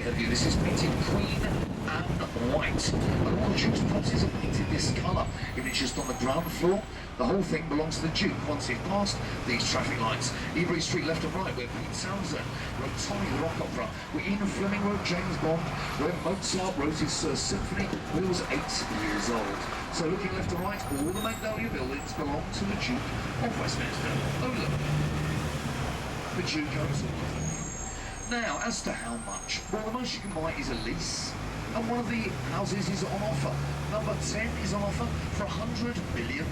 the view. This is painted cream and white. And all the Duke's properties are painted this colour. If it's just on the ground floor, the whole thing belongs to the Duke once it's passed these traffic lights. Ebury Street left and right, where Pete Townsend wrote Tommy the Rock Opera, where Ian Fleming wrote James Bond, where Mozart wrote his Symphony when he was 8 years old. So looking left and right, all the Magnolia buildings belong to the Duke of Westminster. Oh look, the Duke owns all of them. Now, as to how much, well, the most you can buy is a lease, and one of the houses is on offer. Number 10 is on offer for £100 million.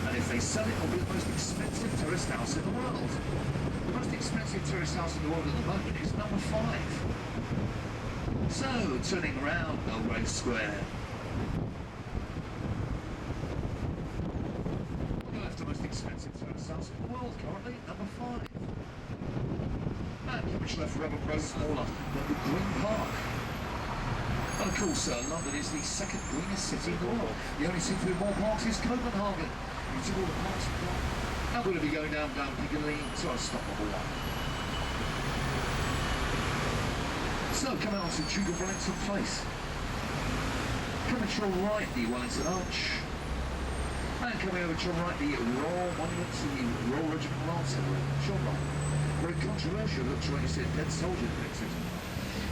And if they sell it, it'll be the most expensive terraced house in the world. The most expensive terraced house in the world at the moment is number 5. So, turning around Belgrave Square. We left the most expensive terraced house in the world currently, number 5. And which left Rebel Road smaller than the Green Park. And of course, London is the second greenest city in the world. The only city with more parks is Copenhagen. You took all the parks we've got. Now we're going to be going down Piccadilly to our stop number 1. So, come out to Duke of Wellington Place. Coming to your right, the Wellington Arch. And coming over to your right, the Royal Monument to the Royal Regiment of Artillery. To your right. Very controversial, looks like you see a dead soldier depicted.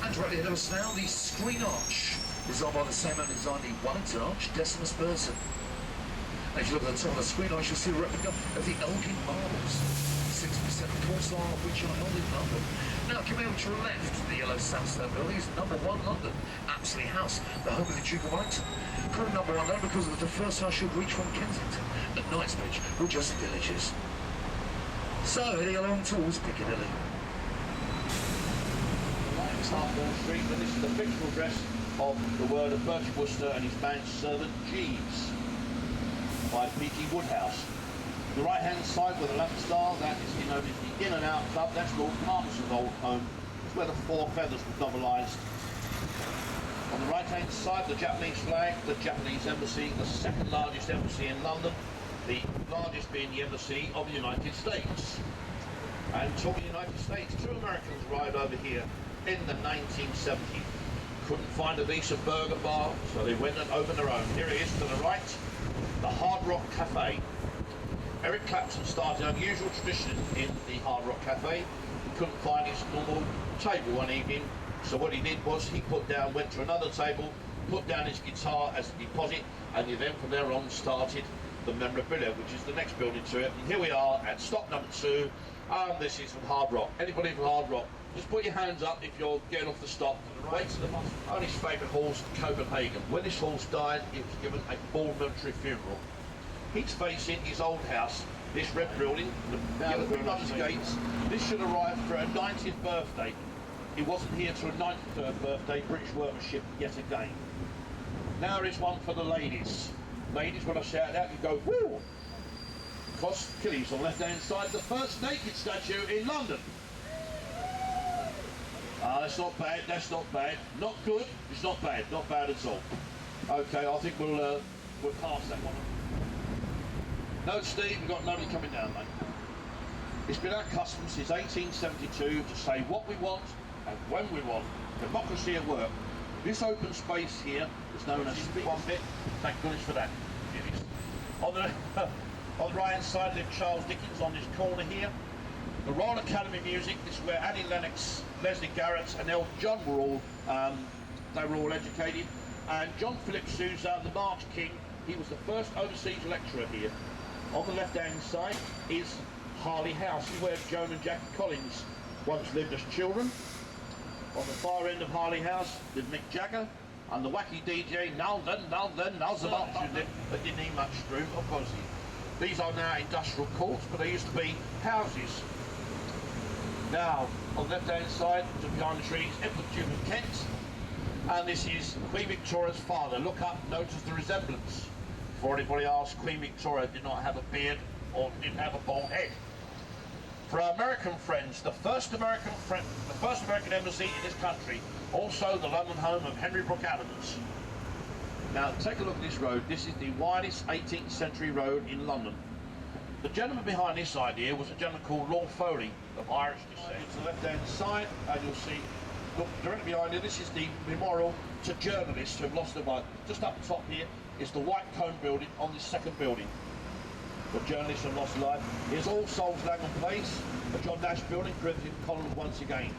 And directly ahead of us now, the Screen Arch, designed by the same man who designed the Wellington Arch, Decimus Burton. And if you look at the top of the Screen Arch, you'll see a replica of the Elgin Marbles, 60% of course are which are held in London. Now, coming over to your left, the yellow sandstone building is number 1 London, Apsley House, the home of the Duke of Wellington. Called number 1 though because it was the first house you'd reach from Kensington, and Knightsbridge were just villages. So, heading along towards Piccadilly. It's Hartwell Street, and this is the fictional address of the word of Bertie Wooster and his manservant Jeeves by P.G. Woodhouse. The right hand side with the lamp star, that is denoted the In and Out Club. That's Lord Palmerston's old home. It's where the 4 feathers were novelised. On the right hand side, the Japanese flag, the Japanese embassy, the second largest embassy in London, the largest being the embassy of the United States. And talking United States, 2 Americans arrived over here in the 1970s. Couldn't find a decent burger bar, so they went and opened their own. Here it is to the right, the Hard Rock Cafe. Eric Clapton started an unusual tradition in the Hard Rock Cafe. He couldn't find his normal table one evening, so what he did was he went to another table, put down his guitar as a deposit, and he then from there on started the memorabilia, which is the next building to it. And here we are at stop number 2, and this is from Hard Rock. Anybody from Hard Rock, just put your hands up if you're getting off the stop. Right to the one of his favourite halls, Copenhagen. When this horse died, he was given a full military funeral. He's facing his old house, this red building, the yellow Brothers Gates. This should arrive for a 90th birthday. He wasn't here till a 93rd birthday, British workmanship yet again. Now there is one for the ladies. Ladies, when I shout out, you go, woo! Because Achilles on the left-hand side, the first naked statue in London. That's not bad, that's not bad. Not good, it's not bad at all. Okay, I think we'll pass that one. No, Steve, we've got nobody coming down, mate. It's been our custom since 1872 to say what we want and when we want. Democracy at work. This open space here is known as one bit. Thank goodness for that. On the right hand side lives Charles Dickens on this corner here. The Royal Academy of Music, this is where Annie Lennox, Leslie Garrett and Elton John were all, they were all educated. And John Phillips, who's the March King, he was the first overseas lecturer here. On the left hand side is Harley House, where Joan and Jackie Collins once lived as children. On the far end of Harley House lived Mick Jagger and the wacky DJ Nalden Nalzabat, that didn't need much room, of course. These are now industrial courts, but they used to be houses. Now, on the left hand side, just behind the trees, Edward Duke of Kent, and this is Queen Victoria's father. Look up, notice the resemblance. Before anybody asks, Queen Victoria did not have a beard or didn't have a bald head. For our American friends, the first American embassy in this country, also the London home of Henry Brooke Adams. Now take a look at this road. This is the widest 18th century road in London. The gentleman behind this idea was a gentleman called Lord Foley of Irish descent. To the left hand side and you'll see look directly behind you, this is the memorial to journalists who have lost their life. Just up top here is the White Cone building on this second building. The journalists have lost their life. Here's All Souls Langham Place, the John Nash building, Corinthian columns once again.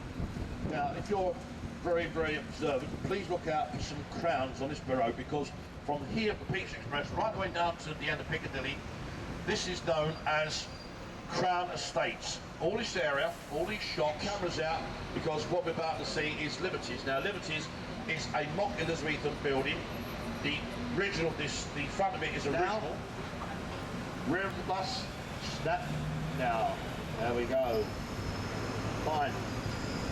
Now, if you're very, very observant, please look out for some crowns on this bureau, because from here, the Peach Express, right the way down to the end of Piccadilly, this is known as Crown Estates. All this area, all these shops, cameras out, because what we're about to see is Liberties. Now, Liberties is a mock Elizabethan building. The original, the front of it is original. Rear of the bus, snap. Now, there we go. Fine.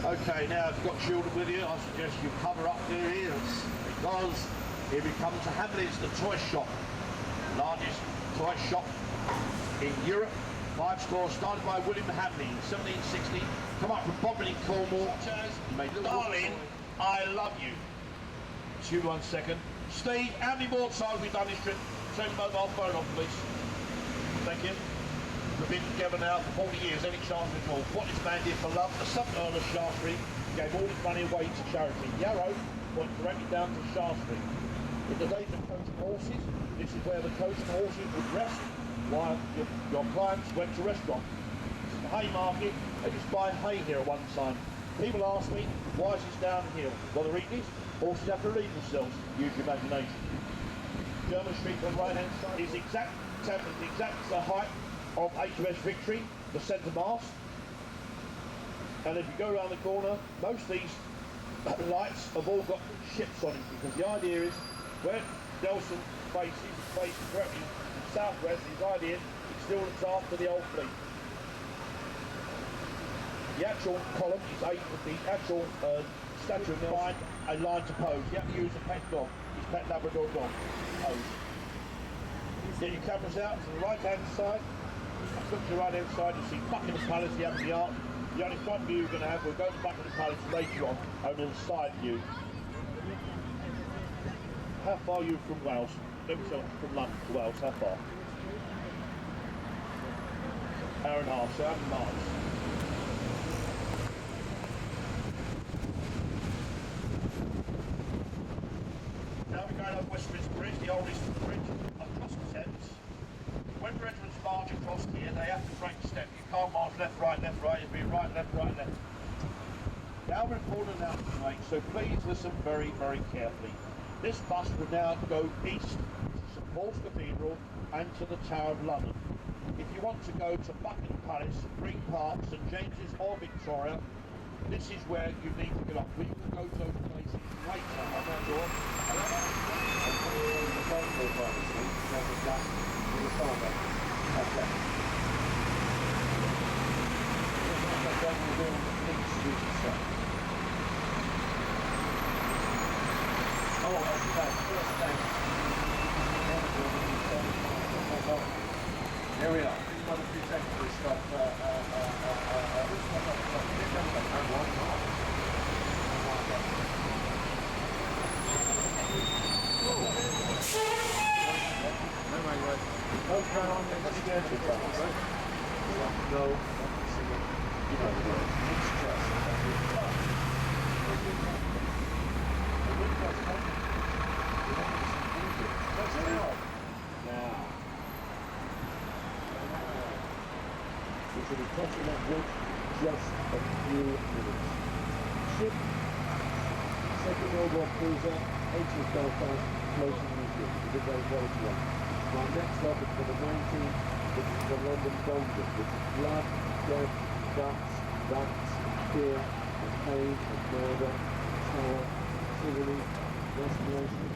Okay, now if you've got children with you, I suggest you cover up their ears, because here we come to Hamleys, the toy shop. Largest toy shop in Europe. 5 stores, started by William Hamley in 1760. Come up from Bodmin in Cornwall. Darling, I love you. Excuse me 1 second. Steve, how many more times have we done this trip? Turn your mobile phone off, please. Thank you. We've been together now for 40 years, any chance at all. What this man did for love, the 7th Earl of Shaftesbury gave all his money away to charity. Yarrow went directly down to Shaftesbury. In the days of coach and horses, this is where the coach and horses would rest while your clients went to restaurant. This is the Haymarket. They just buy hay here at one time. People ask me, why is this downhill? Well, the reason is, horses have to relieve themselves. Use your imagination. German Street on the right hand side is the exact height of HMS Victory, the centre mast. And if you go around the corner, most of these lights have all got ships on it, because the idea is where Nelson faces directly southwest, his idea is still looks after the old fleet. The actual column is the actual statue of Nelson, a line to pose. You have to use a pet dog, his pet Labrador dog, pose. Get your cameras out to the right hand side. Look to the right hand side, you see Buckingham Palace, the Abbey Arch. The only front view we're going to have, we'll go to Buckingham Palace later on, only the side view. How far are you from Wales? Let me tell you, from London to Wales, how far? Hour and a half, so how many miles? Now we're going over Westminster Bridge, the oldest bridge across the Thames. When regiments march across here, they have to break step. You can't march left, right, it'll be right, left, right, left. Now we're important announcement to make, so please listen very, very carefully. This bus will now go east to St Paul's Cathedral and to the Tower of London. If you want to go to Buckingham Palace, Green Park, St James's or Victoria, this is where you need to get off. We will go to those places later. I'm not sure. Here we are. We've got a few technical stuff. We should be crossing that bridge just a few minutes. Ship, second World War cruiser, HMS Belfast, floating museum. We did very well to one. Now next up is for the 19th, this is the London Dungeon, which is blood, death, guts, rats, fear, and pain, and murder, terror, tyranny, restoration,